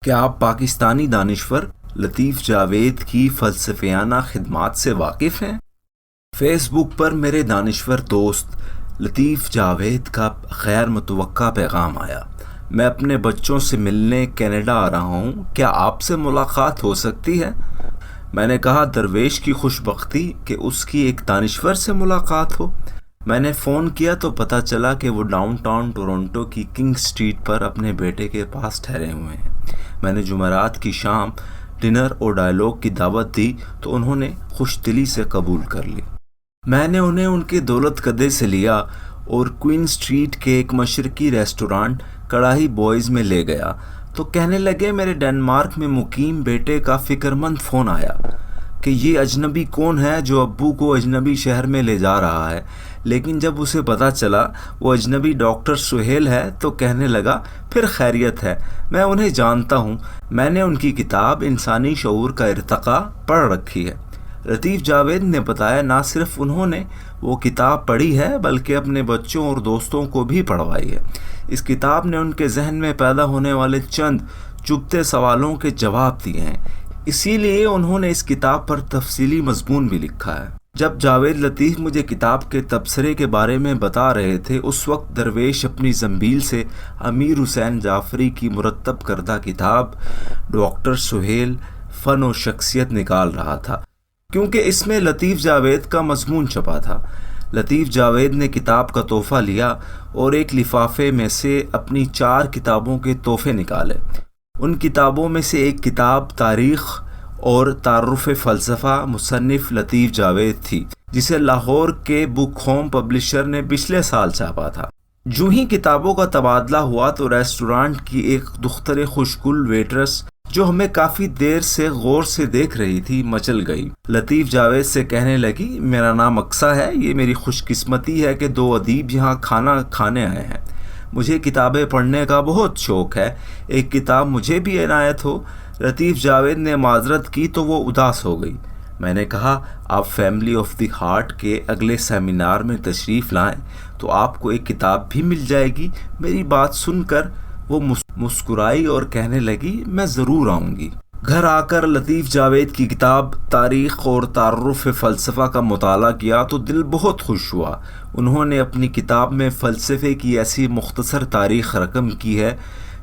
کیا آپ پاکستانی دانشور لطیف جاوید کی فلسفیانہ خدمات سے واقف ہیں؟ فیس بک پر میرے دانشور دوست لطیف جاوید کا غیر متوقع پیغام آیا۔ میں اپنے بچوں سے ملنے کینیڈا آ رہا ہوں، کیا آپ سے ملاقات ہو سکتی ہے؟ میں نے کہا درویش کی خوش بختی کہ اس کی ایک دانشور سے ملاقات ہو۔ میں نے فون کیا تو پتہ چلا کہ وہ ڈاؤن ٹاؤن ٹورنٹو کی کنگ سٹریٹ پر اپنے بیٹے کے پاس ٹھہرے ہوئے ہیں۔ میں نے جمعرات کی شام ڈنر اور ڈائیلاگ کی دعوت دی تو انہوں نے خوش دلی سے قبول کر لی۔ میں نے انہیں ان کے دولت کدے سے لیا اور کوئن سٹریٹ کے ایک مشرقی ریسٹورانٹ کڑاہی بوائز میں لے گیا تو کہنے لگے میرے ڈنمارک میں مقیم بیٹے کا فکر مند فون آیا کہ یہ اجنبی کون ہے جو ابو کو اجنبی شہر میں لے جا رہا ہے، لیکن جب اسے پتہ چلا وہ اجنبی ڈاکٹر سہیل ہے تو کہنے لگا پھر خیریت ہے، میں انہیں جانتا ہوں، میں نے ان کی کتاب انسانی شعور کا ارتقاء پڑھ رکھی ہے۔ لطیف جاوید نے بتایا نہ صرف انہوں نے وہ کتاب پڑھی ہے بلکہ اپنے بچوں اور دوستوں کو بھی پڑھوائی ہے۔ اس کتاب نے ان کے ذہن میں پیدا ہونے والے چند چبھتے سوالوں کے جواب دیے ہیں، اسی لیے انہوں نے اس کتاب پر تفصیلی مضمون بھی لکھا ہے۔ جب جاوید لطیف مجھے کتاب کے تبصرے کے بارے میں بتا رہے تھے اس وقت درویش اپنی زنبیل سے امیر حسین جعفری کی مرتب کردہ کتاب ڈاکٹر سہیل فن و شخصیت نکال رہا تھا، کیونکہ اس میں لطیف جاوید کا مضمون چھپا تھا۔ لطیف جاوید نے کتاب کا تحفہ لیا اور ایک لفافے میں سے اپنی 4 کتابوں کے تحفے نکالے۔ ان کتابوں میں سے ایک کتاب تاریخ اور تعارف فلسفہ مصنف لطیف جاوید تھی، جسے لاہور کے بک ہوم پبلشر نے پچھلے سال چھاپا تھا۔ جو ہی کتابوں کا تبادلہ ہوا تو ریسٹورانٹ کی ایک دختر خوشگل ویٹرس جو ہمیں کافی دیر سے غور سے دیکھ رہی تھی مچل گئی۔ لطیف جاوید سے کہنے لگی میرا نام اقصیٰ ہے، یہ میری خوش قسمتی ہے کہ 2 ادیب یہاں کھانا کھانے آئے ہیں۔ مجھے کتابیں پڑھنے کا بہت شوق ہے، ایک کتاب مجھے بھی عنایت ہو۔ لطیف جاوید نے معذرت کی تو وہ اداس ہو گئی۔ میں نے کہا آپ فیملی آف دی ہارٹ کے اگلے سیمینار میں تشریف لائیں تو آپ کو ایک کتاب بھی مل جائے گی۔ میری بات سن کر وہ مسکرائی اور کہنے لگی میں ضرور آؤں گی۔ گھر آ کر لطیف جاوید کی کتاب تاریخ اور تعارف فلسفہ کا مطالعہ کیا تو دل بہت خوش ہوا۔ انہوں نے اپنی کتاب میں فلسفے کی ایسی مختصر تاریخ رقم کی ہے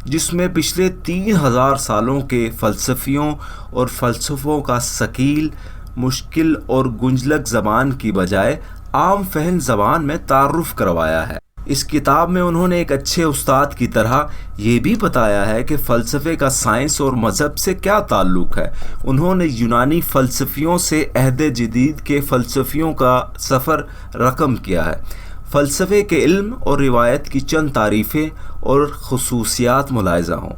جس میں پچھلے 3000 سالوں کے فلسفیوں اور فلسفوں کا ثقیل، مشکل اور گنجلک زبان کی بجائے عام فہم زبان میں تعارف کروایا ہے۔ اس کتاب میں انہوں نے ایک اچھے استاد کی طرح یہ بھی بتایا ہے کہ فلسفے کا سائنس اور مذہب سے کیا تعلق ہے۔ انہوں نے یونانی فلسفیوں سے عہد جدید کے فلسفیوں کا سفر رقم کیا ہے۔ فلسفے کے علم اور روایت کی چند تعریفیں اور خصوصیات ملاحظہ ہوں۔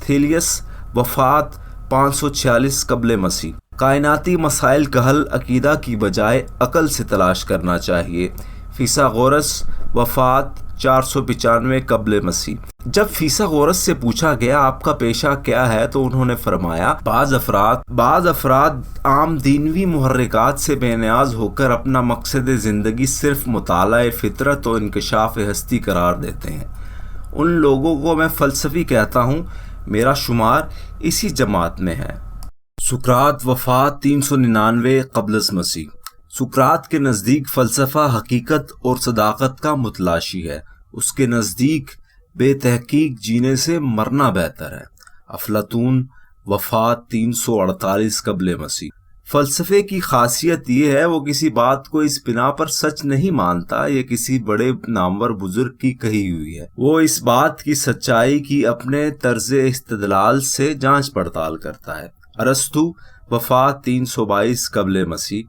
تھیلیس، وفات 546 قبل مسیح۔ کائناتی مسائل کا حل عقیدہ کی بجائے عقل سے تلاش کرنا چاہیے۔ فیثاغورس، وفات 495 قبل مسیح۔ جب فیثاغورس سے پوچھا گیا آپ کا پیشہ کیا ہے تو انہوں نے فرمایا بعض افراد عام دینوی محرکات سے بے نیاز ہو کر اپنا مقصد زندگی صرف مطالعہ فطرت و انکشاف ہستی قرار دیتے ہیں۔ ان لوگوں کو میں فلسفی کہتا ہوں، میرا شمار اسی جماعت میں ہے۔ سقراط، وفات 399 قبل مسیح۔ سقراط کے نزدیک فلسفہ حقیقت اور صداقت کا متلاشی ہے۔ اس کے نزدیک بے تحقیق جینے سے مرنا بہتر ہے۔ افلاطون، وفات 348 قبل مسیح۔ فلسفے کی خاصیت یہ ہے وہ کسی بات کو اس بنا پر سچ نہیں مانتا یہ کسی بڑے نامور بزرگ کی کہی ہوئی ہے، وہ اس بات کی سچائی کی اپنے طرز استدلال سے جانچ پڑتال کرتا ہے۔ ارسطو، وفات 322 قبل مسیح۔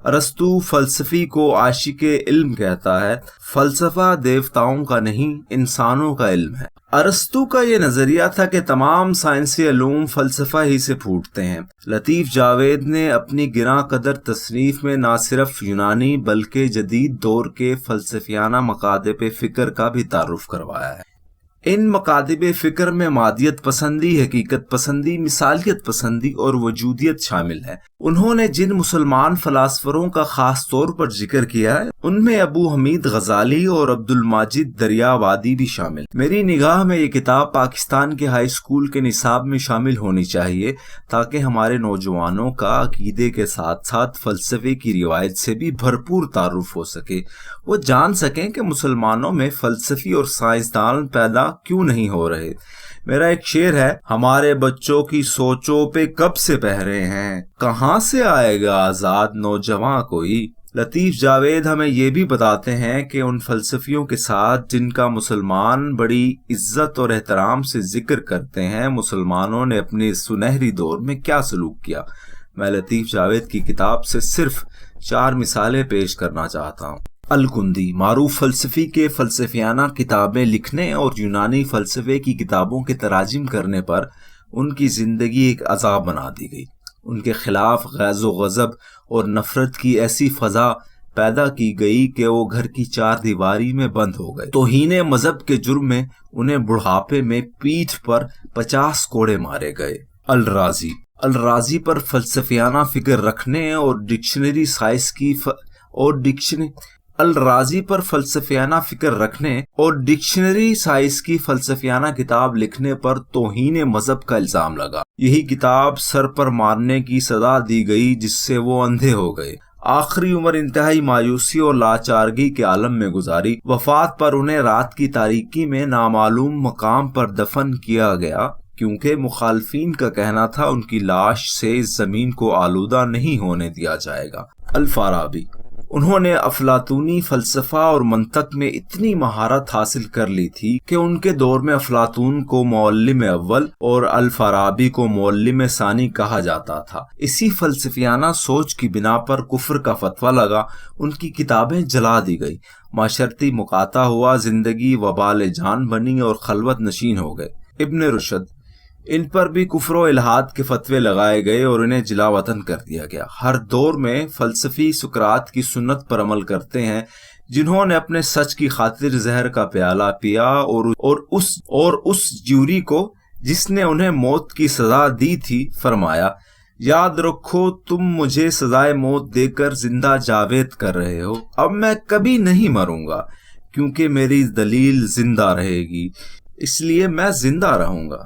ارسطو فلسفی کو عاشق علم کہتا ہے۔ فلسفہ دیوتاؤں کا نہیں، انسانوں کا علم ہے۔ ارسطو کا یہ نظریہ تھا کہ تمام سائنسی علوم فلسفہ ہی سے پھوٹتے ہیں۔ لطیف جاوید نے اپنی گراں قدر تصنیف میں نہ صرف یونانی بلکہ جدید دور کے فلسفیانہ مقادب فکر کا بھی تعارف کروایا ہے۔ ان مکاتب فکر میں مادیت پسندی، حقیقت پسندی، مثالیت پسندی اور وجودیت شامل ہے۔ انہوں نے جن مسلمان فلاسفروں کا خاص طور پر ذکر کیا ہے ان میں ابو حمید غزالی اور عبد المجید دریاوادی بھی شامل۔ میری نگاہ میں یہ کتاب پاکستان کے ہائی اسکول کے نصاب میں شامل ہونی چاہیے تاکہ ہمارے نوجوانوں کا عقیدے کے ساتھ ساتھ فلسفے کی روایت سے بھی بھرپور تعارف ہو سکے، وہ جان سکیں کہ مسلمانوں میں فلسفی اور سائنسدان پیدا کیوں نہیں ہو رہے۔ میرا ایک شعر ہے، ہمارے بچوں کی سوچوں پہ کب سے پہرے ہیں، کہاں سے آئے گا آزاد نوجواں کوئی۔ لطیف جاوید ہمیں یہ بھی بتاتے ہیں کہ ان فلسفیوں کے ساتھ جن کا مسلمان بڑی عزت اور احترام سے ذکر کرتے ہیں، مسلمانوں نے اپنے اس سنہری دور میں کیا سلوک کیا۔ میں لطیف جاوید کی کتاب سے صرف 4 مثالیں پیش کرنا چاہتا ہوں۔ الکندی معروف فلسفی کے فلسفیانہ کتابیں لکھنے اور یونانی فلسفے کی کتابوں کے تراجم کرنے پر ان کی زندگی ایک عذاب بنا دی گئی۔ ان کے خلاف غیظ و غضب اور نفرت کی ایسی فضا پیدا کی گئی کہ وہ گھر کی 4 دیواری میں بند ہو گئے۔ توہین مذہب کے جرم میں انہیں بڑھاپے میں پیٹھ پر 50 کوڑے مارے گئے۔ الرازی پر فلسفیانہ فکر رکھنے اور ڈکشنری سائنس کی الرازی پر فلسفیانہ فکر رکھنے اور ڈکشنری سائنس کی فلسفیانہ کتاب لکھنے پر توہین مذہب کا الزام لگا۔ یہی کتاب سر پر مارنے کی سزا دی گئی جس سے وہ اندھے ہو گئے۔ آخری عمر انتہائی مایوسی اور لاچارگی کے عالم میں گزاری۔ وفات پر انہیں رات کی تاریکی میں نامعلوم مقام پر دفن کیا گیا کیونکہ مخالفین کا کہنا تھا ان کی لاش سے اس زمین کو آلودہ نہیں ہونے دیا جائے گا۔ الفارابی، انہوں نے افلاطونی فلسفہ اور منطق میں اتنی مہارت حاصل کر لی تھی کہ ان کے دور میں افلاطون کو معلم اول اور الفارابی کو معلم ثانی کہا جاتا تھا۔ اسی فلسفیانہ سوچ کی بنا پر کفر کا فتویٰ لگا، ان کی کتابیں جلا دی گئی، معاشرتی مقاطع ہوا، زندگی وبال جان بنی اور خلوت نشین ہو گئے۔ ابن رشد، ان پر بھی کفر و الحاد کے فتوے لگائے گئے اور انہیں جلا وطن کر دیا گیا۔ ہر دور میں فلسفی سقراط کی سنت پر عمل کرتے ہیں جنہوں نے اپنے سچ کی خاطر زہر کا پیالہ پیا اور اس جوری کو جس نے انہیں موت کی سزا دی تھی فرمایا، یاد رکھو تم مجھے سزائے موت دے کر زندہ جاوید کر رہے ہو، اب میں کبھی نہیں مروں گا کیونکہ میری دلیل زندہ رہے گی، اس لیے میں زندہ رہوں گا۔